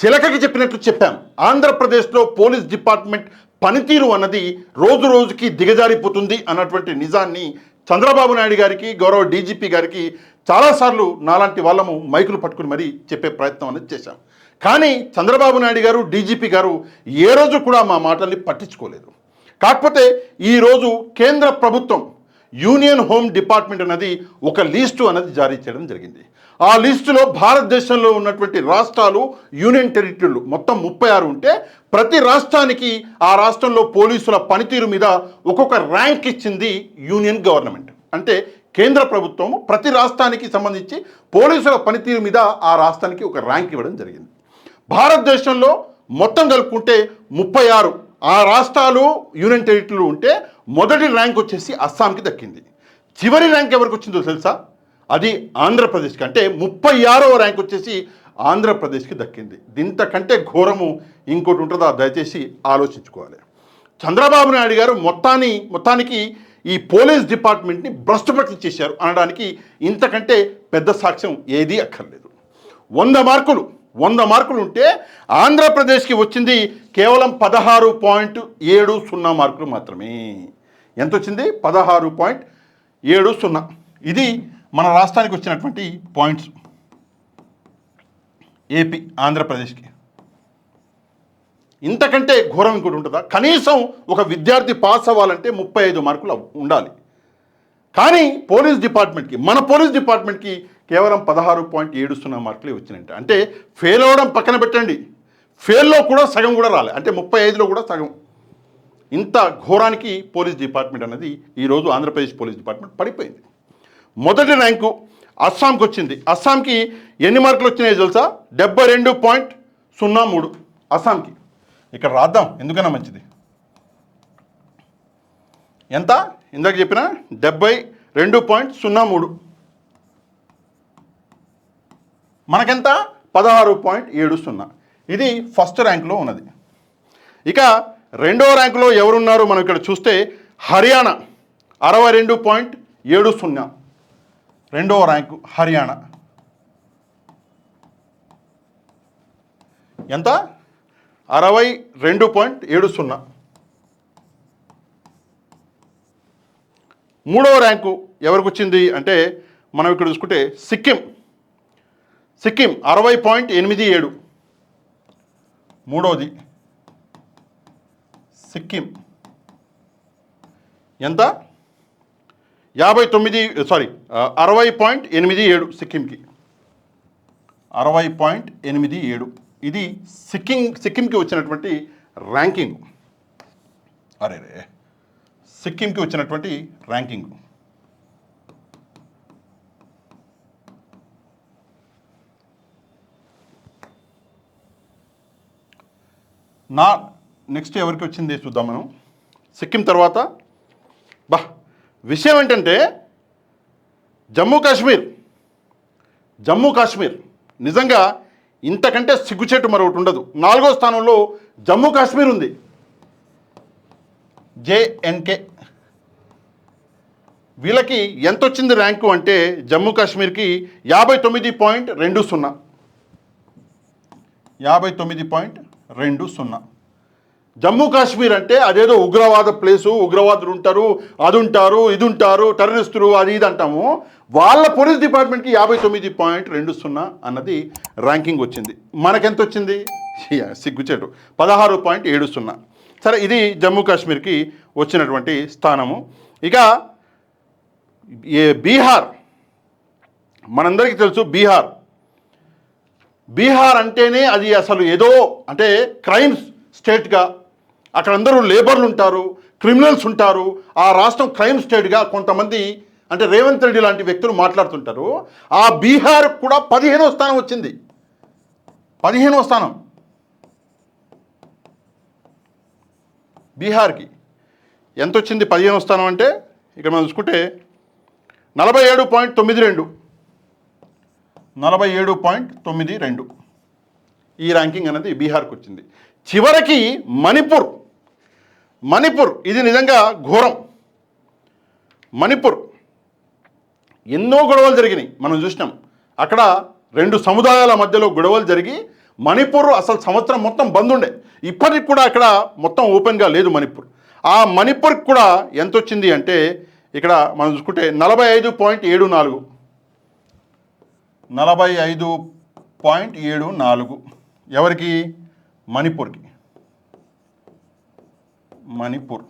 చిలకకి చెప్పినట్లు చెప్పాం. ఆంధ్రప్రదేశ్లో పోలీస్ డిపార్ట్మెంట్ పనితీరు అన్నది రోజు రోజుకి దిగజారిపోతుంది అన్నటువంటి నిజాన్ని చంద్రబాబు నాయుడు గారికి, గౌరవ డీజీపీ గారికి చాలాసార్లు నాలాంటి వాళ్ళము మైకులు పట్టుకుని మరీ చెప్పే ప్రయత్నం అనేది చేశాం. కానీ చంద్రబాబు నాయుడు గారు, డీజీపీ గారు ఏ రోజు కూడా మా మాటల్ని పట్టించుకోలేదు. కాకపోతే ఈరోజు కేంద్ర ప్రభుత్వం యూనియన్ హోమ్ డిపార్ట్మెంట్ అనేది ఒక లిస్టు అనేది జారీ చేయడం జరిగింది. ఆ లిస్టులో భారతదేశంలో ఉన్నటువంటి రాష్ట్రాలు, యూనియన్ టెరిటరీలు మొత్తం 36 ఉంటే ప్రతి రాష్ట్రానికి ఆ రాష్ట్రంలో పోలీసుల పనితీరు మీద ఒక్కొక్క ర్యాంక్ ఇచ్చింది యూనియన్ గవర్నమెంట్. అంటే కేంద్ర ప్రభుత్వం ప్రతి రాష్ట్రానికి సంబంధించి పోలీసుల పనితీరు మీద ఆ రాష్ట్రానికి ఒక ర్యాంక్ ఇవ్వడం జరిగింది. భారతదేశంలో మొత్తం కలుపుకుంటే 36 ఆ రాష్ట్రాలు, యూనియన్ టెరిటరీలు ఉంటే మొదటి ర్యాంక్ వచ్చేసి అస్సాంకి దక్కింది. చివరి ర్యాంక్ ఎవరికి వచ్చిందో తెలుసా? అది ఆంధ్రప్రదేశ్కి. అంటే 36వ ర్యాంక్ వచ్చేసి ఆంధ్రప్రదేశ్కి దక్కింది. దీంతకంటే ఘోరము ఇంకోటి ఉంటుందా? దయచేసి ఆలోచించుకోవాలి. చంద్రబాబు నాయుడు గారు మొత్తానికి ఈ పోలీస్ డిపార్ట్మెంట్ని భ్రష్టుపట్టి చేశారు అనడానికి ఇంతకంటే పెద్ద సాక్ష్యం ఏదీ అక్కర్లేదు. 100 మార్కులు ఉంటే ఆంధ్రప్రదేశ్కి వచ్చింది కేవలం 16.70 మార్కులు మాత్రమే. ఎంత వచ్చింది? 16.70. ఇది మన రాష్ట్రానికి వచ్చినటువంటి పాయింట్స్. ఏపీ, ఆంధ్రప్రదేశ్కి ఇంతకంటే ఘోరం ఇంకోటి ఉంటుందా? కనీసం ఒక విద్యార్థి పాస్ అవ్వాలంటే 35 మార్కులు ఉండాలి. కానీ మన పోలీస్ డిపార్ట్మెంట్కి కేవలం 16.70 మార్కులే వచ్చినాయంట. అంటే ఫెయిల్ అవ్వడం పక్కన పెట్టండి, ఫెయిల్లో కూడా సగం కూడా రాలే. అంటే 35లో కూడా సగం. ఇంత ఘోరానికి పోలీస్ డిపార్ట్మెంట్ అనేది ఈరోజు ఆంధ్రప్రదేశ్ పోలీస్ డిపార్ట్మెంట్ పడిపోయింది. మొదటి ర్యాంకు అస్సాంకి వచ్చింది. అస్సాంకి ఎన్ని మార్కులు వచ్చినాయో తెలుసా? 72.03 అస్సాంకి. ఇక్కడ రాద్దాం, ఎందుకన్నా మంచిది. ఎంత? ఇందాక చెప్పిన 72.03. మనకెంత? 16.70. ఇది ఫస్ట్ ర్యాంకులో ఉన్నది. ఇక రెండవ ర్యాంకులో ఎవరున్నారు మనం ఇక్కడ చూస్తే హర్యానా 62.70. రెండవ ర్యాంకు హర్యానా. ఎంత? 62.70. మూడవ ర్యాంకు ఎవరికి వచ్చింది అంటే మనం ఇక్కడ చూసుకుంటే సిక్కిం 60.87. మూడవది సిక్కిం. ఎంత? 60.87 సిక్కింకి. 60.87. ఇది సిక్కింకి వచ్చినటువంటి ర్యాంకింగ్. సిక్కింకి వచ్చినటువంటి ర్యాంకింగ్. నెక్స్ట్ ఎవరికి వచ్చింది చూద్దాం మనం. సిక్కిం తర్వాత విషయం ఏంటంటే జమ్మూ కాశ్మీర్ నిజంగా ఇంతకంటే సిగ్గుచేటు మరొకటి ఉండదు. 4వ స్థానంలో జమ్మూ కాశ్మీర్ ఉంది. JNK. వీళ్ళకి ఎంత వచ్చింది ర్యాంకు అంటే జమ్మూ కాశ్మీర్కి 59.20. 59.20. జమ్మూ కాశ్మీర్ అంటే అదేదో ఉగ్రవాద ప్లేసు, ఉగ్రవాదులు ఉంటారు, అది ఉంటారు, ఇది ఉంటారు, టెర్రరిస్టులు, అది ఇది అంటాము. వాళ్ళ పోలీస్ డిపార్ట్మెంట్కి 59.20 అన్నది ర్యాంకింగ్ వచ్చింది. మనకెంత వచ్చింది? సిగ్గుచేటు 16.70. సరే, ఇది జమ్మూ కాశ్మీర్కి వచ్చినటువంటి స్థానము. ఇక బీహార్, మనందరికీ తెలుసు బీహార్ అంటేనే అది అసలు ఏదో అంటే క్రైమ్స్ స్టేట్గా, అక్కడ అందరూ లేబర్లు ఉంటారు, క్రిమినల్స్ ఉంటారు. ఆ రాష్ట్రం క్రైమ్ స్టేట్గా కొంతమంది అంటే రేవంత్ రెడ్డి లాంటి వ్యక్తులు మాట్లాడుతుంటారు. ఆ బీహార్ కూడా 15వ స్థానం వచ్చింది. 15వ స్థానం బీహార్కి. ఎంత వచ్చింది 15వ స్థానం అంటే ఇక్కడ మనం చూసుకుంటే 47.92. 47.92 ఈ ర్యాంకింగ్ అనేది బీహార్కి వచ్చింది. చివరికి మణిపూర్ ఇది నిజంగా ఘోరం. మణిపూర్ ఎన్నో గొడవలు జరిగినాయి, మనం చూసినాం. అక్కడ 2 సముదాయాల మధ్యలో గొడవలు జరిగి మణిపూర్ అసలు సంవత్సరం మొత్తం బంద్ ఉండే, ఇప్పటికి కూడా అక్కడ మొత్తం ఓపెన్గా లేదు మణిపూర్. ఆ మణిపూర్కి కూడా ఎంత వచ్చింది అంటే ఇక్కడ మనం చూసుకుంటే 45.74, 45.74 ఎవరికి? మణిపూర్కి. మణిపూర్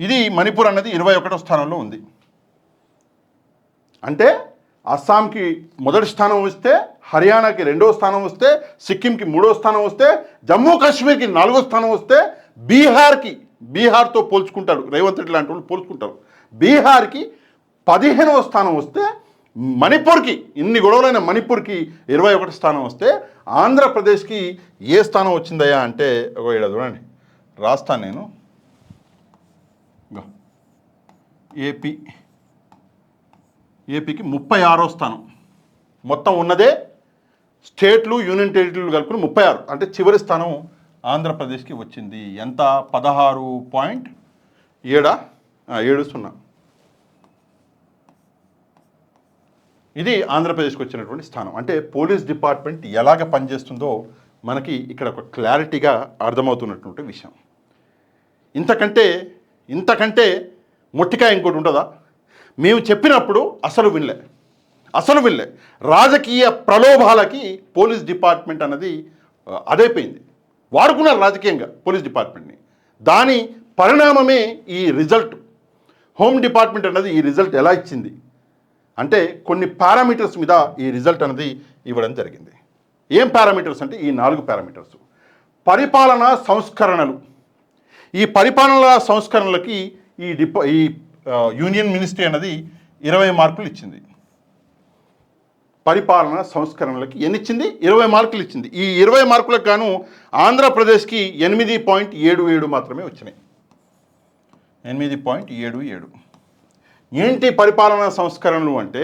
ఇది మణిపూర్ అన్నది 21వ స్థానంలో ఉంది. అంటే అస్సాంకి మొదటి స్థానం వస్తే, హర్యానాకి 2వ స్థానం వస్తే, సిక్కింకి 3వ స్థానం వస్తే, జమ్మూ కాశ్మీర్కి 4వ స్థానం వస్తే, బీహార్తో పోల్చుకుంటారు, రేవంత్ రెడ్డి లాంటి వాళ్ళు పోల్చుకుంటారు, బీహార్కి 15వ స్థానం వస్తే, మణిపూర్కి ఇన్ని గొడవలైన మణిపూర్కి 21వ స్థానం వస్తే, ఆంధ్రప్రదేశ్కి ఏ స్థానం వచ్చిందయ్యా అంటే ఒక ఏడాది చూడండి రాస్తాను నేను. ఏపీకి 36వ స్థానం. మొత్తం ఉన్నదే స్టేట్లు యూనియన్ టెరిటరీలు కలుపుకుని 36, అంటే చివరి స్థానం ఆంధ్రప్రదేశ్కి వచ్చింది. ఎంత? 16.70. ఇది ఆంధ్రప్రదేశ్కి వచ్చినటువంటి స్థానం. అంటే పోలీస్ డిపార్ట్మెంట్ ఎలాగ పనిచేస్తుందో మనకి ఇక్కడ ఒక క్లారిటీగా అర్థమవుతున్నటువంటి విషయం. ఇంతకంటే మొట్టికాయ ఇంకోటి ఉంటుందా? మేము చెప్పినప్పుడు అసలు వినలే. రాజకీయ ప్రలోభాలకి పోలీస్ డిపార్ట్మెంట్ అన్నది అదైపోయింది. వాడుకున్నారు రాజకీయంగా పోలీస్ డిపార్ట్మెంట్ని. దాని పరిణామమే ఈ రిజల్ట్. హోమ్ డిపార్ట్మెంట్ అన్నది ఈ రిజల్ట్ ఎలా ఇచ్చింది అంటే కొన్ని పారామీటర్స్ మీద ఈ రిజల్ట్ అనేది ఇవ్వడం జరిగింది. ఏం పారామీటర్స్ అంటే ఈ 4 పారామీటర్స్. పరిపాలనా సంస్కరణలు. ఈ పరిపాలనా సంస్కరణలకి ఈ యూనియన్ మినిస్ట్రీ అన్నది 20 మార్కులు ఇచ్చింది. పరిపాలనా సంస్కరణలకి ఎన్ని ఇచ్చింది? 20 మార్కులు ఇచ్చింది. ఈ 20 మార్కులకు గాను ఆంధ్రప్రదేశ్కి 8.77 మాత్రమే వచ్చినాయి. 8.77. ఏంటి పరిపాలనా సంస్కరణలు అంటే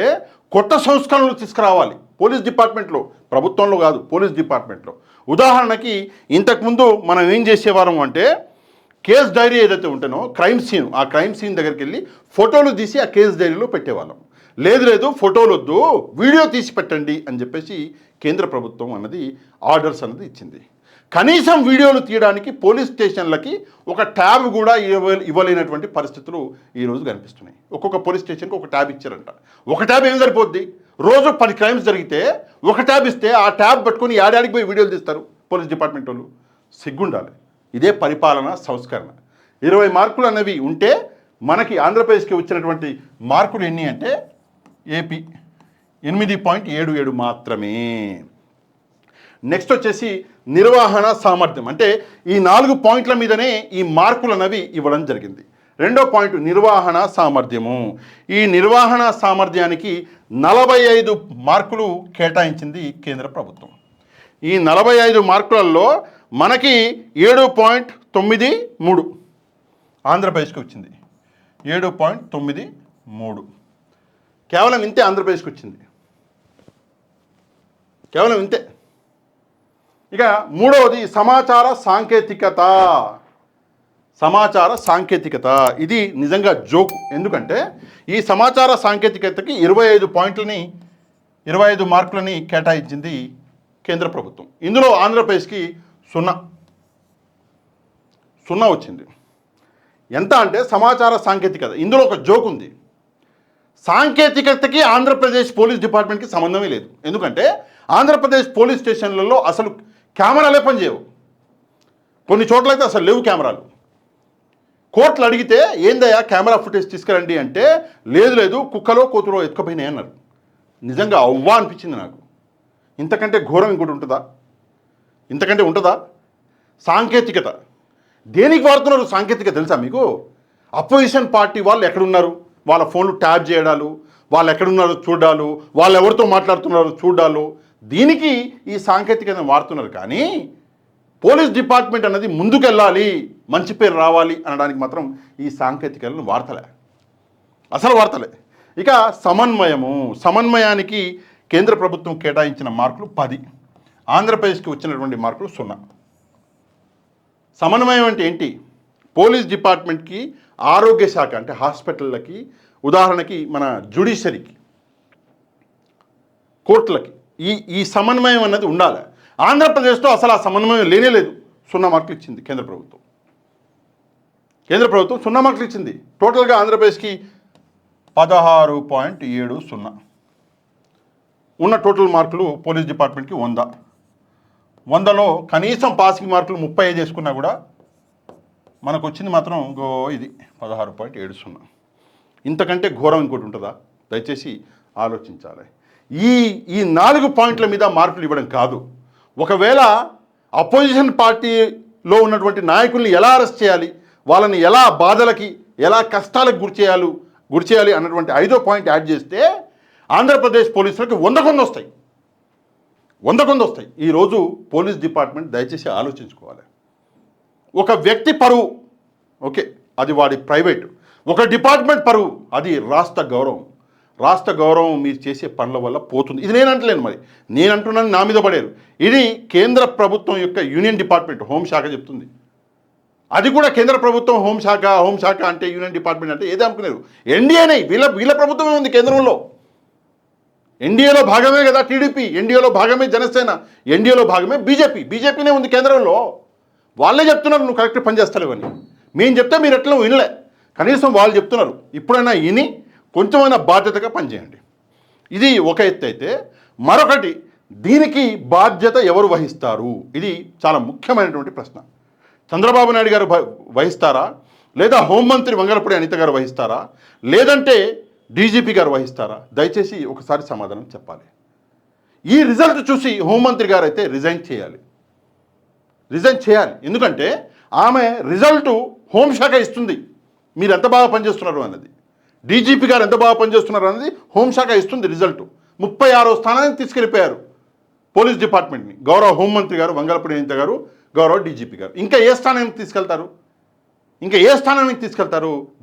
కొత్త సంస్కరణలు తీసుకురావాలి పోలీస్ డిపార్ట్మెంట్లో, ప్రభుత్వంలో కాదు, పోలీస్ డిపార్ట్మెంట్లో. ఉదాహరణకి ఇంతకుముందు మనం ఏం చేసేవారం అంటే కేస్ డైరీ ఏదైతే ఉంటేనో ఆ క్రైమ్ సీన్ దగ్గరికి వెళ్ళి ఫోటోలు తీసి ఆ కేస్ డైరీలో పెట్టేవాళ్ళం. లేదు ఫోటోలు వద్దు, వీడియో తీసి పెట్టండి అని చెప్పేసి కేంద్ర ప్రభుత్వం అన్నది ఆర్డర్స్ అన్నది ఇచ్చింది. కనీసం వీడియోలు తీయడానికి పోలీస్ స్టేషన్లకి ఒక ట్యాబ్ కూడా ఇవ్వలేనటువంటి పరిస్థితులు ఈరోజు కనిపిస్తున్నాయి. ఒక్కొక్క పోలీస్ స్టేషన్కి ఒక ట్యాబ్ ఇచ్చారంట. ఒక ట్యాబ్ ఏం సరిపోద్ది? రోజు 10 క్రైమ్స్ జరిగితే ఒక ట్యాబ్ ఇస్తే ఆ ట్యాబ్ పట్టుకొని ఏడాడికి పోయి వీడియోలు తీస్తారు పోలీస్ డిపార్ట్మెంట్ వాళ్ళు. సిగ్గుండాలి. ఇదే పరిపాలన సంస్కరణ. 20 మార్కులు అనేవి ఉంటే మనకి ఆంధ్రప్రదేశ్కి వచ్చినటువంటి మార్కులు ఎన్ని అంటే ఏపీ 8.77 మాత్రమే. నెక్స్ట్ వచ్చేసి నిర్వహణ సామర్థ్యం. అంటే ఈ 4 పాయింట్ల మీదనే ఈ మార్కులు అనేవి ఇవ్వడం జరిగింది. రెండో పాయింట్ నిర్వహణ సామర్థ్యము. ఈ నిర్వహణ సామర్థ్యానికి 45 మార్కులు కేటాయించింది కేంద్ర ప్రభుత్వం. ఈ 45 మార్కులలో మనకి 7.93 ఆంధ్రప్రదేశ్కి వచ్చింది. 7.93 కేవలం ఇంతే ఆంధ్రప్రదేశ్కి వచ్చింది. కేవలం ఇంతే. ఇక మూడవది సమాచార సాంకేతికత. ఇది నిజంగా జోకు. ఎందుకంటే ఈ సమాచార సాంకేతికతకి 25 మార్కులని కేటాయించింది కేంద్ర ప్రభుత్వం. ఇందులో ఆంధ్రప్రదేశ్కి 0 వచ్చింది. ఎంత అంటే సమాచార సాంకేతికత, ఇందులో ఒక జోక్ ఉంది. సాంకేతికతకి ఆంధ్రప్రదేశ్ పోలీస్ డిపార్ట్మెంట్కి సంబంధమే లేదు. ఎందుకంటే ఆంధ్రప్రదేశ్ పోలీస్ స్టేషన్లలో అసలు కెమెరాలే పనిచేయవు. కొన్ని చోట్లయితే అసలు లేవు కెమెరాలు. కోర్టులు అడిగితే ఏందయ్యా కెమెరా ఫుటేజ్ తీసుకురండి అంటే లేదు కుక్కలో కోతులో ఎత్తుకుపోయినాయి అన్నారు. నిజంగా అవ్వా అనిపించింది నాకు. ఇంతకంటే ఘోరం ఇంకోటి ఉంటుందా? సాంకేతికత దేనికి వాడుతున్నారు? సాంకేతికత తెలుసా మీకు? అపోజిషన్ పార్టీ వాళ్ళు ఎక్కడున్నారు, వాళ్ళ ఫోన్లు ట్యాప్ చేయడాలు, వాళ్ళు ఎక్కడున్నారో చూడాలు, వాళ్ళు ఎవరితో మాట్లాడుతున్నారో చూడాలు, దీనికి ఈ సాంకేతికతను వాడుతున్నారు. కానీ పోలీస్ డిపార్ట్మెంట్ అన్నది ముందుకెళ్ళాలి, మంచి పేరు రావాలి అనడానికి మాత్రం ఈ సాంకేతికతను అసలు వాడతలే. ఇక సమన్వయానికి కేంద్ర ప్రభుత్వం కేటాయించిన మార్కులు 10, ఆంధ్రప్రదేశ్కి వచ్చినటువంటి మార్కులు 0. సమన్వయం అంటే ఏంటి? పోలీస్ డిపార్ట్మెంట్కి, ఆరోగ్య శాఖ అంటే హాస్పిటళ్ళకి, ఉదాహరణకి మన జ్యుడిషియరీకి, కోర్టులకి ఈ సమన్వయం అన్నది ఉండాలి. ఆంధ్రప్రదేశ్లో అసలు ఆ సమన్వయం లేనే లేదు. 0 మార్కులు ఇచ్చింది కేంద్ర ప్రభుత్వం. కేంద్ర ప్రభుత్వం 0 మార్కులు ఇచ్చింది. టోటల్గా ఆంధ్రప్రదేశ్కి 16.70 ఉన్న టోటల్ మార్కులు పోలీస్ డిపార్ట్మెంట్కి 100. 100లో కనీసం పాసింగ్ మార్కులు 35 చేసుకున్నా కూడా మనకు వచ్చింది మాత్రం ఇది 16.70. ఇంతకంటే ఘోరం ఇంకోటి ఉంటుందా? దయచేసి ఆలోచించాలి. ఈ 4 పాయింట్ల మీద మార్కులు ఇవ్వడం కాదు. ఒకవేళ అపోజిషన్ పార్టీలో ఉన్నటువంటి నాయకుల్ని ఎలా అరెస్ట్ చేయాలి, వాళ్ళని ఎలా బాధలకి ఎలా కష్టాలకు గురి చేయాలి అన్నటువంటి 5వ పాయింట్ యాడ్ చేస్తే ఆంధ్రప్రదేశ్ పోలీసులకి 100 కొంది వస్తాయి. 100 కొంది వస్తాయి. ఈరోజు పోలీస్ డిపార్ట్మెంట్ దయచేసి ఆలోచించుకోవాలి. ఒక వ్యక్తి పరువు ఓకే, అది వాడి ప్రైవేటు. ఒక డిపార్ట్మెంట్ పరువు అది రాష్ట్ర గౌరవం. రాష్ట్ర గౌరవం మీరు చేసే పనుల వల్ల పోతుంది. ఇది నేను అంటలేను, మరి నేను అంటున్నాను, నా మీద పడారు. ఇది కేంద్ర ప్రభుత్వం యొక్క యూనియన్ డిపార్ట్మెంట్ హోంశాఖ చెప్తుంది. అది కూడా కేంద్ర ప్రభుత్వం హోంశాఖ అంటే యూనియన్ డిపార్ట్మెంట్ అంటే ఏదో అనుకున్నారు. ఎన్డీఏనే వీళ్ళ ప్రభుత్వమే ఉంది కేంద్రంలో. ఎన్డీఏలో భాగమే కదా టీడీపీ, ఎన్డీఏలో భాగమే జనసేన, ఎన్డీఏలో భాగమే బీజేపీనే ఉంది కేంద్రంలో. వాళ్ళే చెప్తున్నారు నువ్వు కరెక్ట్ పని చేస్తలేవని. మేము చెప్తే మీరు ఎట్లా వినలే, కనీసం వాళ్ళు చెప్తున్నారు. ఇప్పుడైనా విని కొంచెమైనా బాధ్యతగా పనిచేయండి. ఇది ఒక ఎత్తు అయితే, మరొకటి దీనికి బాధ్యత ఎవరు వహిస్తారు? ఇది చాలా ముఖ్యమైనటువంటి ప్రశ్న. చంద్రబాబు నాయుడు గారు వహిస్తారా, లేదా హోంమంత్రి వంగలపూడి అనిత గారు వహిస్తారా, లేదంటే డీజీపీ గారు వహిస్తారా? దయచేసి ఒకసారి సమాధానం చెప్పాలి. ఈ రిజల్ట్ చూసి హోంమంత్రి గారు అయితే రిజైన్ చేయాలి. ఎందుకంటే ఆమె రిజల్టు హోంశాఖ ఇస్తుంది, మీరు ఎంత బాగా పనిచేస్తున్నారు అన్నది. డీజీపీ గారు ఎంత బాగా పనిచేస్తున్నారు అన్నది హోంశాఖ ఇస్తుంది రిజల్టు. 36వ స్థానానికి తీసుకెళ్ళిపోయారు పోలీస్ డిపార్ట్మెంట్ని గౌరవ హోంమంత్రి గారు వంగలపూడి అనిత గారు, గౌరవ డీజీపీ గారు. ఇంకా ఏ స్థానానికి తీసుకెళ్తారు?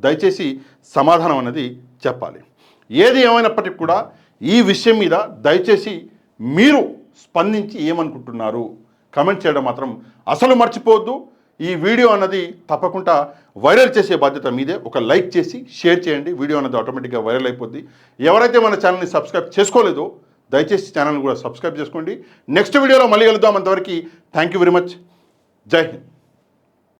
దయచేసి సమాధానం అనేది చెప్పాలి. ఏది ఏమైనప్పటికీ కూడా ఈ విషయం మీద దయచేసి మీరు స్పందించి ఏమనుకుంటున్నారు కమెంట్ చేయడం మాత్రం అసలు మర్చిపోవద్దు. ఈ వీడియో అన్నది తప్పకుండా వైరల్ చేసే బాధ్యత మీదే. ఒక లైక్ చేసి షేర్ చేయండి. వీడియో అన్నది ఆటోమేటిక్గా వైరల్ అయిపోద్ది. ఎవరైతే మన ఛానల్ని సబ్స్క్రైబ్ చేసుకోలేదో దయచేసి ఛానల్ని కూడా సబ్స్క్రైబ్ చేసుకోండి. నెక్స్ట్ వీడియోలో మళ్ళీ కలుద్దాం. అంతవరకు థ్యాంక్ యూ వెరీ మచ్. జై హింద్.